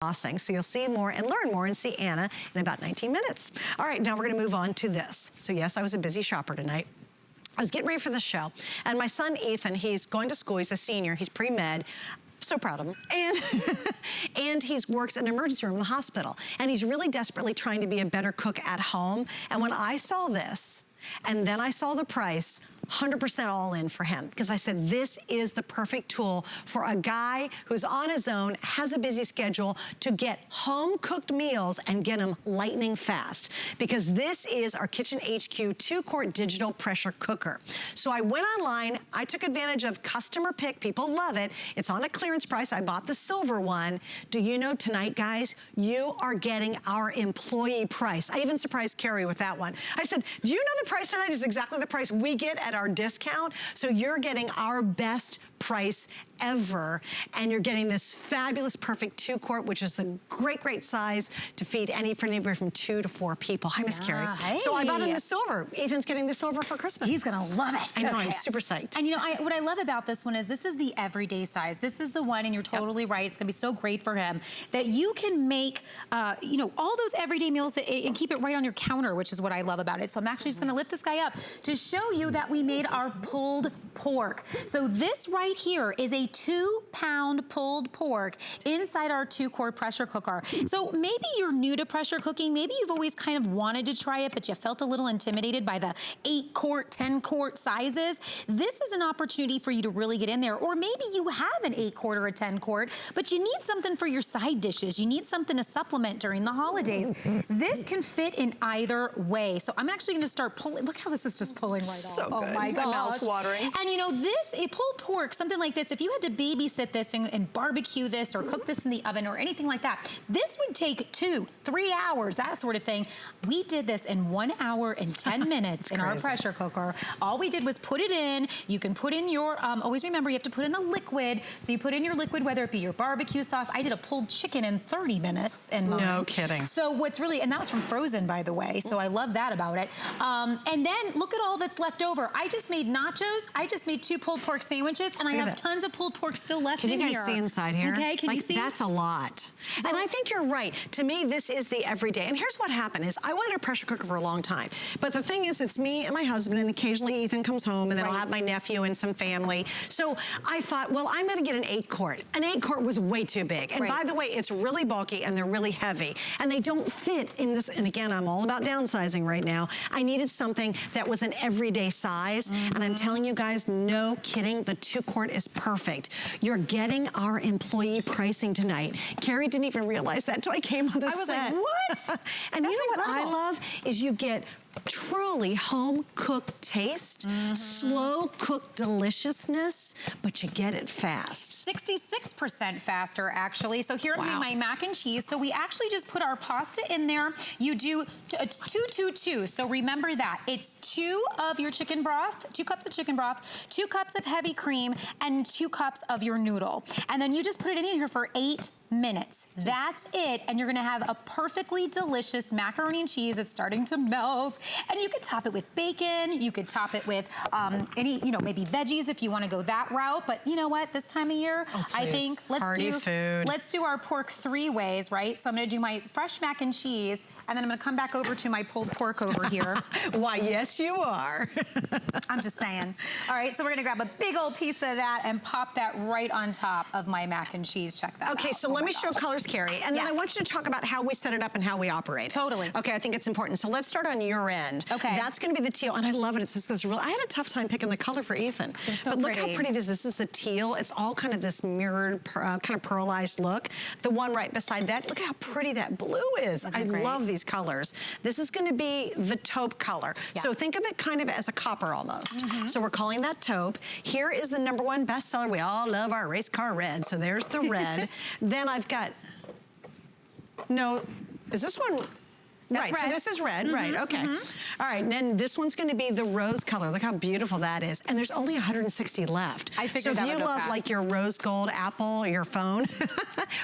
Bossing. So you'll see more and learn more and see Anna in about 19 minutes. All right, now we're gonna move on to this. So yes, I was a busy shopper tonight. I was getting ready for the show, and my son Ethan, he's going to school, he's a senior, he's pre-med. So proud of him. And he works in an emergency room in the hospital. And he's really desperately trying to be a better cook at home. And when I saw this, and then I saw the price, 100% all in for him, because I said this is the perfect tool for a guy who's on his own, has a busy schedule, to get home cooked meals and get them lightning fast, because this is our Kitchen HQ 2-quart digital pressure cooker. So I went online, I took advantage of customer pick, people love it, it's on a clearance price, I bought the silver one. Do you know tonight, guys, you are getting our employee price. I even surprised Carrie with that one. I said, do you know the price tonight is exactly the price we get at our discount? So you're getting our best price ever, and you're getting this fabulous perfect 2-quart, which is the great size to feed anywhere from 2 to 4 people. Hi, Miss Carrie. Hey. So I bought him the silver. Ethan's getting the silver for Christmas. He's gonna love it. I know, I'm super psyched. And you know, what I love about this one is this is the everyday size. This is the one, and you're totally right, it's gonna be so great for him, that you can make, you know, all those everyday meals and keep it right on your counter, which is what I love about it. So I'm actually just gonna lift this guy up to show you that we made our pulled pork. So this right here is a 2-pound pulled pork inside our 2-quart pressure cooker. So maybe you're new to pressure cooking, maybe you've always kind of wanted to try it, but you felt a little intimidated by the 8-quart, 10-quart sizes. This is an opportunity for you to really get in there. Or maybe you have an 8-quart or a 10-quart, but you need something for your side dishes. You need something to supplement during the holidays. This can fit in either way. So I'm actually gonna start pulling. Look how this is just pulling right off. So good. Oh my gosh. My mouth's watering. And you know, a pulled pork, something like this, if you had to babysit this and barbecue this or cook this in the oven or anything like that, this would take 2-3 hours, that sort of thing. We did this in 1 hour and 10 minutes in our pressure cooker. All we did was put it in. You can put in your, always remember you have to put in a liquid. So you put in your liquid, whether it be your barbecue sauce. I did a pulled chicken in 30 minutes in mine. No kidding. So what's really, and that was from frozen, by the way, so I love that about it. And then look at all that's left over. I just made nachos. I just made 2 pulled pork sandwiches, and I have tons of pulled pork still left in here. Can you guys see inside here? Okay, can you see? That's a lot. So, and I think you're right. To me, this is the everyday. And here's what happened is I wanted a pressure cooker for a long time. But the thing is, it's me and my husband, and occasionally Ethan comes home, and then I'll have my nephew and some family. So I thought, well, I'm gonna get an 8-quart. An 8-quart was way too big. And by the way, it's really bulky and they're really heavy. And they don't fit in this, and again, I'm all about downsizing right now. I needed something that was an everyday size. And I'm telling you guys, no kidding, the 2-quart is perfect. You're getting our employee pricing tonight. Carrie didn't even realize that until I came on the set. I was like, what? And you know what I love is you get truly home-cooked taste, slow-cooked deliciousness, but you get it fast. 66% faster, actually. So here I'm doing my mac and cheese. So we actually just put our pasta in there. You do, it's 2-2-2. So remember that. It's 2 of your chicken broth, 2 cups of chicken broth, 2 cups of heavy cream, and 2 cups of your noodle. And then you just put it in here for 8 minutes. That's it. And you're gonna have a perfectly delicious macaroni and cheese. It's starting to melt. And you could top it with bacon. You could top it with any, you know, maybe veggies if you wanna go that route. But you know what, this time of year, I think let's do our pork 3 ways, right? So I'm gonna do my fresh mac and cheese, and then I'm gonna come back over to my pulled pork over here. Why, yes you are. I'm just saying. All right, so we're gonna grab a big old piece of that and pop that right on top of my mac and cheese. Check that out. Okay, so let me show colors, Carrie, and then I want you to talk about how we set it up and how we operate. Totally. Okay, I think it's important. So let's start on your end. Okay. That's gonna be the teal, and I love it. It's just this real, I had a tough time picking the color for Ethan. They're so but look how pretty this is. This is a teal. It's all kind of this mirrored, kind of pearlized look. The one right beside that, look at how pretty that blue is. I love these colors. This is gonna be the taupe color. So think of it kind of as a copper almost. So we're calling that taupe. Here is the #1 bestseller. We all love our Racecar Red. So there's the red. Then I've got, no, is this one? That's right, so this is red, right, okay. All right, and then this one's gonna be the rose color. Look how beautiful that is. And there's only 160 left. I figured that would go fast. So if you love like your rose gold apple or your phone,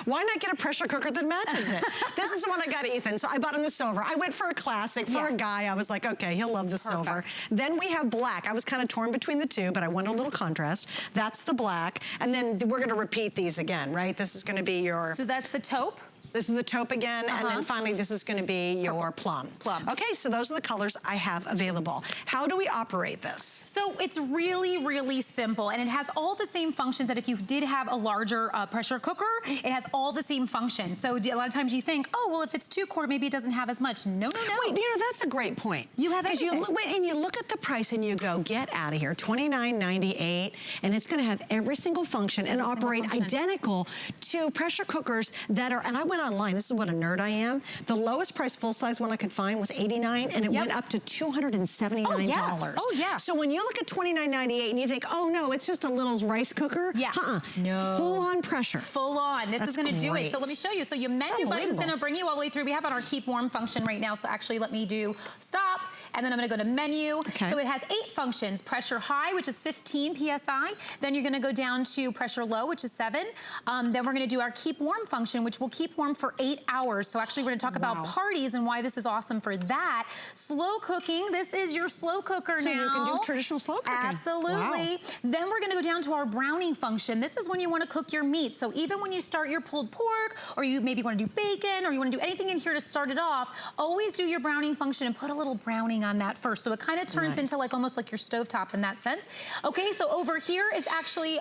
why not get a pressure cooker that matches it? This is the one I got Ethan, so I bought him the silver. I went for a classic. For a guy, I was like, okay, he'll love the silver. Then we have black. I was kind of torn between the two, but I wanted a little contrast. That's the black. And then we're gonna repeat these again, right? This is gonna be your... So that's the taupe? This is the taupe again, and then finally this is gonna be your plum. Okay, so those are the colors I have available. How do we operate this? So it's really, really simple, and it has all the same functions that if you did have a larger pressure cooker, it has all the same functions. So a lot of times you think, oh, well, if it's 2-quart, maybe it doesn't have as much. No, no, no. Wait, you know, that's a great point. You have everything. And you look at the price and you go, get out of here, $29.98, and it's gonna have every single function and operate identical to pressure cookers that are, and I went online, this is what a nerd I am, the lowest price full-size one I could find was $89, and it went up to $279. Oh, yeah. So when you look at $29.98 and you think, oh no, it's just a little rice cooker. Yeah. No. Full-on pressure. Full on. This is gonna do it. So let me show you. So your menu button's gonna bring you all the way through. We have on our keep warm function right now. So actually let me do stop, and then I'm gonna go to menu. So it has 8 functions. Pressure high, which is 15 PSI. Then you're gonna go down to pressure low, which is 7. Then we're gonna do our keep warm function, which will keep warm for 8 hours. So actually we're gonna talk about parties and why this is awesome for that. Slow cooking, this is your slow cooker now. So you can do traditional slow cooking. Absolutely. Then we're gonna go down to our browning function. This is when you wanna cook your meat. So even when you start your pulled pork, or you maybe wanna do bacon, or you wanna do anything in here to start it off, always do your browning function and put a little browning on that first. So it kind of turns into like almost like your stovetop in that sense. Okay, so over here is actually,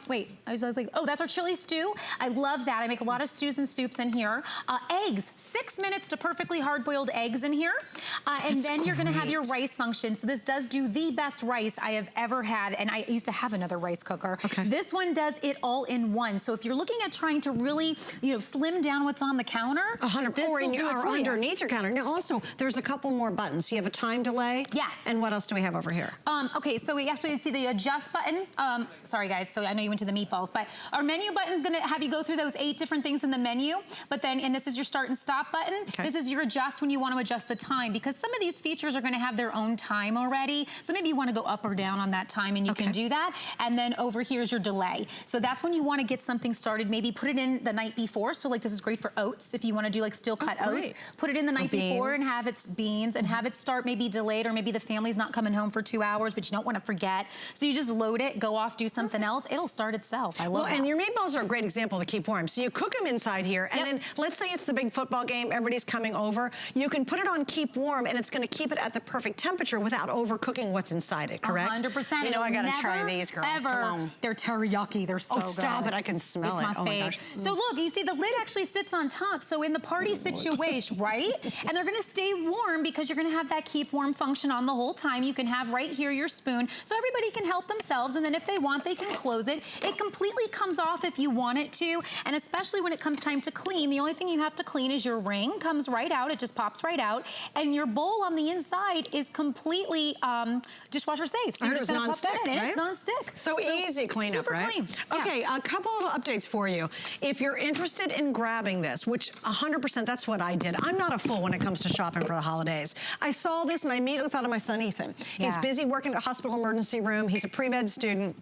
wait, I was like, oh, that's our chili stew. I love that. I make a lot of stews and soups in here. Eggs, 6 minutes to perfectly hard-boiled eggs in here. And then you're gonna have your rice function. So this does do the best rice I have ever had, and I used to have another rice cooker. This one does it all in one. So if you're looking at trying to really, you know, slim down what's on the counter, 100, or underneath your counter. Now also, there's a couple more buttons. So you have a time delay. Yes. And what else do we have over here? Okay, so we actually see the adjust button. Sorry guys, so I know you went to the meatballs, but our menu button is gonna have you go through those 8 different things in the menu, but then, and this is your start and stop button. This is your adjust when you want to adjust the time, because some of these features are gonna have their own time already. So maybe you wanna go up or down on that time, and you can do that. And then over here is your delay. So that's when you wanna get something started, maybe put it in the night before. So like this is great for oats, if you wanna do like steel cut oats. Put it in the night before and have its beans, and have it start maybe delayed, or maybe the family's not coming home for 2 hours, but you don't wanna forget. So you just load it, go off, do something else. It'll start itself. I love that. And your meatballs are a great example to keep warm. So you cook them inside here, and then let's say it's the big football game, everybody's coming over. You can put it on keep warm, and it's gonna keep it at the perfect temperature without overcooking what's inside it, correct? 100%. You know, I gotta try these, girls. Come on. They're teriyaki, they're so good. Oh, stop it, I can smell it. It's my fave. So look, you see the lid actually sits on top, so in the party situation, right? And they're gonna stay warm because you're gonna have that keep warm function on the whole time. You can have right here your spoon, so everybody can help themselves, and then if they want, they can close it. It completely comes off if you want it to, and especially when it comes time to clean, the only thing you have to clean is your ring. Comes right out, it just pops right out, and your bowl on the inside is completely dishwasher safe. So you're just gonna pop that in, and it's non-stick. So easy cleanup, right? Clean. Okay, a couple little updates for you. If you're interested in grabbing this, which 100% that's what I did. I'm not a fool when it comes to shopping for the holidays. I saw this and I immediately thought of my son Ethan. He's busy working at a hospital emergency room. He's a pre-med student.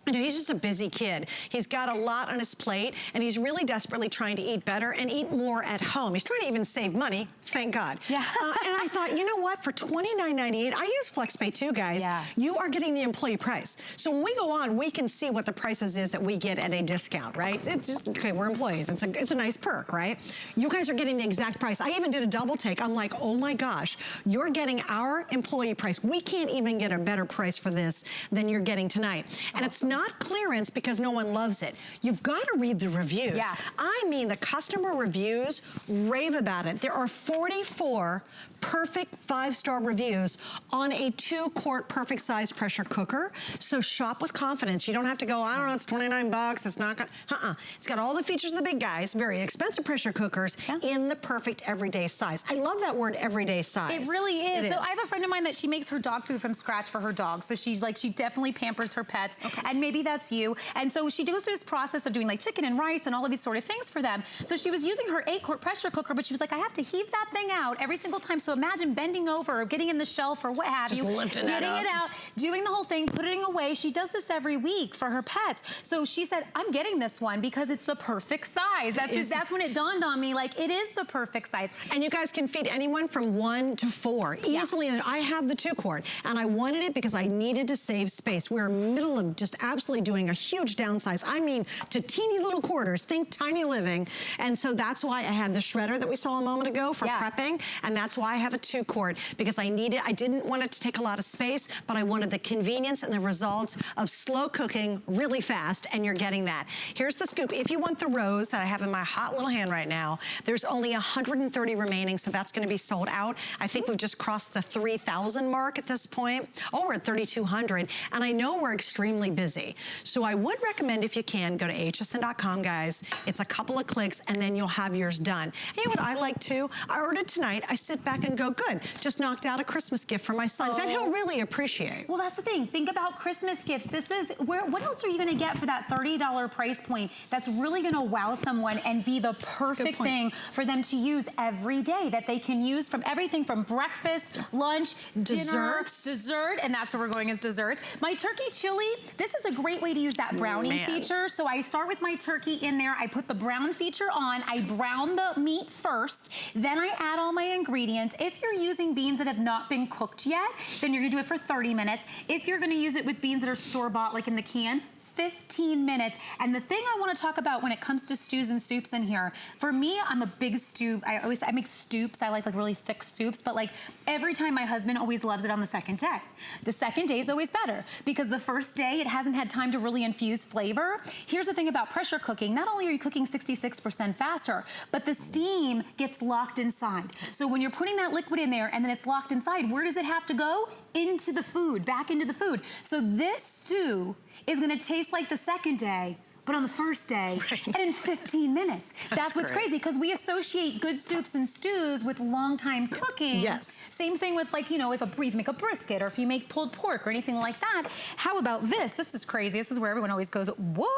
You know, he's just a busy kid. He's got a lot on his plate, and he's really desperately trying to eat better and eat more at home. He's trying to even save money, thank God. And I thought, you know what, for $29.98, I use FlexPay too, guys. You are getting the employee price. So when we go on, we can see what the prices is that we get at a discount, right? It's just, okay, we're employees. It's a nice perk, right? You guys are getting the exact price. I even did a double take. I'm like, oh my gosh, you're getting our employee price. We can't even get a better price for this than you're getting tonight. And it's not clearance because no one loves it. You've got to read the reviews. I mean, the customer reviews rave about it. There are 44 perfect 5-star reviews on a 2-quart perfect size pressure cooker. So shop with confidence. You don't have to go, I don't know, it's 29 bucks. It's not gonna, It's got all the features of the big guys, very expensive pressure cookers in the perfect everyday size. I love that word, everyday size. It really is. So I have a friend of mine that she makes her dog food from scratch for her dog. So she's like, she definitely pampers her pets. And maybe that's you. And so she goes through this process of doing like chicken and rice and all of these sort of things for them. So she was using her 8-quart pressure cooker, but she was like, I have to heave that thing out every single time. So imagine bending over or getting in the shelf or what have you, getting it out, doing the whole thing, putting it away. She does this every week for her pets. So she said, I'm getting this one because it's the perfect size. That's when it dawned on me, like, it is the perfect size. And you guys can feed anyone from 1 to 4 easily. And I have the 2-quart, and I wanted it because I needed to save space. We're in the middle of just absolutely doing a huge downsize. I mean, to teeny little quarters, think tiny living. And so that's why I had the shredder that we saw a moment ago for prepping. And that's why I have a 2-quart, because I didn't want it to take a lot of space, but I wanted the convenience and the results of slow cooking really fast, and you're getting that. Here's the scoop. If you want the rose that I have in my hot little hand right now, there's only 130 remaining, so that's gonna be sold out. I think we've just crossed the 3,000 mark at this point. Oh, we're at 3,200, and I know we're extremely busy. So I would recommend, if you can, go to hsn.com, guys. It's a couple of clicks, and then you'll have yours done. And you know what I like too? I ordered tonight, I sit back and go, good, just knocked out a Christmas gift for my son that he'll really appreciate. Well, that's the thing. Think about Christmas gifts. This is, what else are you gonna get for that $30 price point that's really gonna wow someone and be the perfect thing for them to use every day, that they can use from everything from breakfast, lunch, dinner, dessert, and that's where we're going, is desserts. My turkey chili, this is a great way to use that browning feature. So I start with my turkey in there, I put the brown feature on, I brown the meat first, then I add all my ingredients. If you're using beans that have not been cooked yet, then you're gonna do it for 30 minutes. If you're gonna use it with beans that are store-bought, like in the can, 15 minutes. And the thing I want to talk about when it comes to stews and soups in here, for me, I'm a big stew. I make stoops. I like really thick soups, but like every time my husband always loves it on the second day. The second day is always better because the first day it hasn't had time to really infuse flavor. Here's the thing about pressure cooking. Not only are you cooking 66% faster, but the steam gets locked inside. So when you're putting that liquid in there and then it's locked inside, where does it have to go? Into the food, back into the food. So this stew is gonna taste like the second day, but on the first day, and in 15 minutes. That's what's crazy, because we associate good soups and stews with long time cooking. Yes. Same thing with, like, you know, if you make a brisket or if you make pulled pork or anything like that. How about this? This is crazy. This is where everyone always goes, what?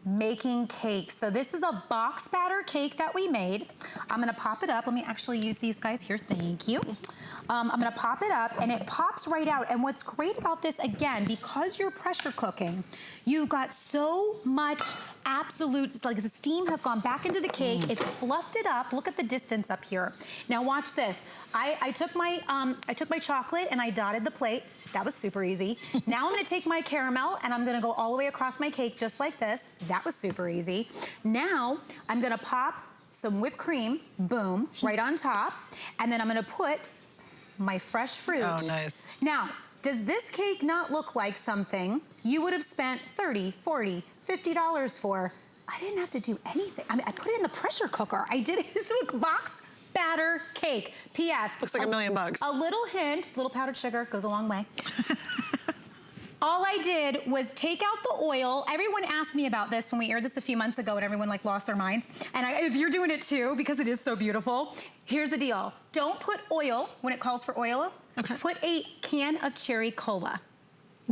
Making cakes. So this is a box batter cake that we made. I'm gonna pop it up. Let me actually use these guys here. Thank you. I'm gonna pop it up and it pops right out. And what's great about this, again, because you're pressure cooking, you've got so much absolute, it's like the steam has gone back into the cake. It's fluffed it up. Look at the distance up here. Now watch this. I took my chocolate and I dotted the plate. That was super easy. Now I'm gonna take my caramel and I'm gonna go all the way across my cake just like this. That was super easy. Now I'm gonna pop some whipped cream, boom, right on top. And then I'm gonna put my fresh fruit. Oh, nice. Now, does this cake not look like something you would have spent $30, $40, $50 for? I didn't have to do anything. I mean, I put it in the pressure cooker. I did it. This is a box batter cake. P.S. Looks like $1 million. A little hint, little powdered sugar goes a long way. All I did was take out the oil. Everyone asked me about this when we aired this a few months ago and everyone like lost their minds. And if you're doing it too, because it is so beautiful, here's the deal. Don't put oil when it calls for oil. Okay. Put a can of cherry cola.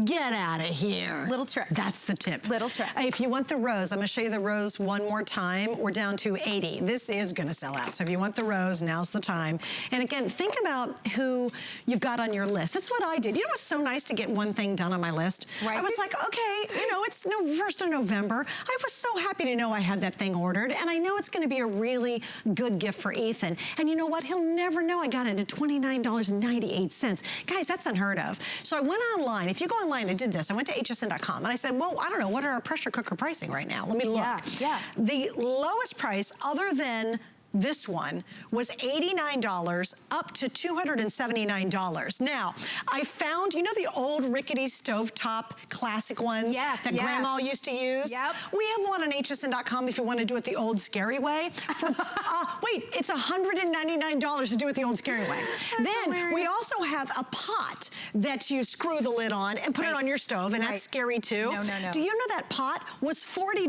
Get out of here. Little trick. That's the tip. Little trick. If you want the rose, I'm gonna show you the rose one more time. We're down to 80. This is gonna sell out. So if you want the rose, now's the time. And again, think about who you've got on your list. That's what I did. You know, it was so nice to get one thing done on my list. Right. I was like, okay, you know, it's 1st of November. I was so happy to know I had that thing ordered. And I know it's gonna be a really good gift for Ethan. And you know what? He'll never know I got it at $29.98. Guys, that's unheard of. So I went online. If you go online, I did this. I went to hsn.com and I said, well, I don't know, what are our pressure cooker pricing right now? Let me look. Yeah. The lowest price, other than this one, was $89 up to $279. Now, I found, you know the old rickety stovetop classic ones that Grandma used to use? Yep. We have one on hsn.com if you want to do it the old scary way. For, wait, it's $199 to do it the old scary way. Then we also have a pot that you screw the lid on and put it on your stove, and that's scary too. No. Do you know that pot was $40?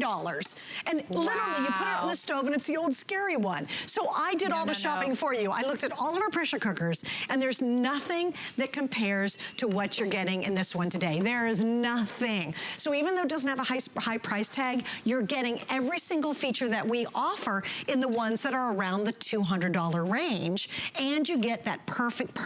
And literally you put it on the stove and it's the old scary one. So I did all the shopping for you. I looked at all of our pressure cookers, and there's nothing that compares to what you're getting in this one today. There is nothing. So even though it doesn't have a high price tag, you're getting every single feature that we offer in the ones that are around the $200 range, and you get that perfect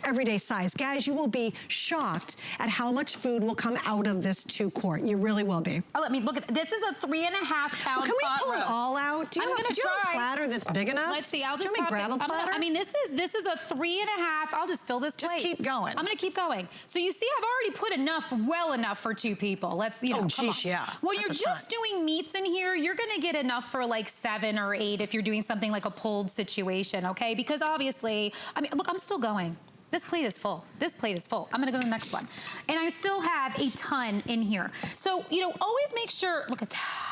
everyday size. Guys, you will be shocked at how much food will come out of this 2-quart. You really will be. Oh, let me look at this. Is a 3.5 pound Well, can we pull it all out? Do you have a platter that's big enough? Let's see, I'll Do just you want me to grab a platter? I mean, this is a 3.5. I'll just fill this plate. Just keep going. I'm gonna keep going. So you see, I've already put enough, well enough for 2 people. Let's, you know, oh, come on. geez, yeah. When you're just doing meats in here, you're gonna get enough for like 7 or 8 if you're doing something like a pulled situation, okay? Because obviously, I mean, look, I'm still going. This plate is full. This plate is full. I'm gonna go to the next one. And I still have a ton in here. So, you know, always make sure, look at that.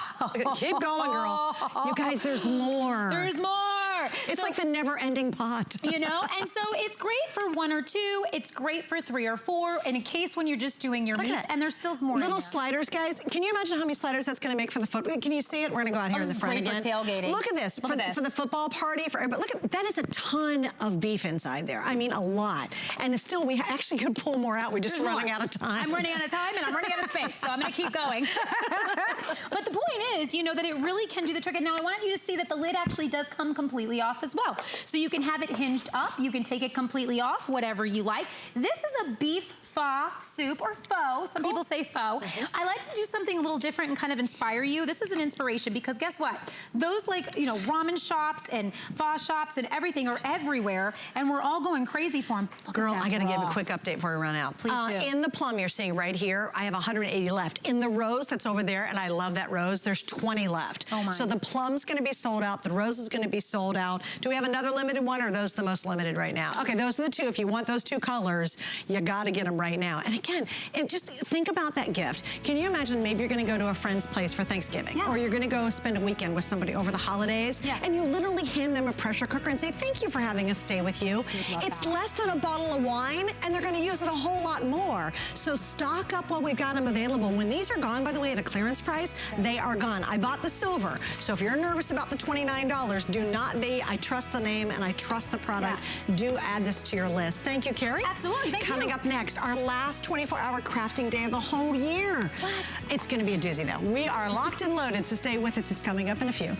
Keep going, girl. You guys, there's more. There's more. It's like the never-ending pot. You know, and so it's great for 1 or 2. It's great for 3 or 4 in a case when you're just doing your meats, and there's still more little sliders, guys. Can you imagine how many sliders that's going to make for the foot? Can you see it? We're going to go out here in the front again. For tailgating. Look at this. For the football party. But look at that, is a ton of beef inside there. I mean, a lot. And still, we actually could pull more out. We're just running out of time. I'm running out of time, and I'm running out of space, so I'm going to keep going. But the point is, you know, that it really can do the trick. And now I want you to see that the lid actually does come completely off as well. So you can have it hinged up. You can take it completely off, whatever you like. This is a beef pho soup, or faux. Some people say faux. I like to do something a little different and kind of inspire you. This is an inspiration because guess what? Those, like, you know, ramen shops and pho shops and everything are everywhere, and we're all going crazy for them. Girl, I gotta give a quick update before we run out. Please do. In the plum you're seeing right here, I have 180 left. In the rose that's over there, and I love that rose, there's 20 left. Oh my. So the plum's gonna be sold out, the rose is gonna be sold out. Do we have another limited one, or are those the most limited right now? Okay, those are the 2. If you want those 2 colors, you gotta get them right now. And again, just think about that gift. Can you imagine maybe you're gonna go to a friend's place for Thanksgiving, or you're gonna go spend a weekend with somebody over the holidays, and you literally hand them a pressure cooker and say, thank you for having us stay with you. It's less than a bottle of wine, and they're gonna use it a whole lot more. So stock up while we've got them available. When these are gone, by the way, at a clearance price, they are gone. I bought the silver, so if you're nervous about the $29, do not be. I trust the name and I trust the product. Do add this to your list. Thank you, Carrie. Absolutely, thank you. Coming up next, our last 24-hour crafting day of the whole year. What? It's gonna be a doozy though. We are locked and loaded, so stay with us. It's coming up in a few.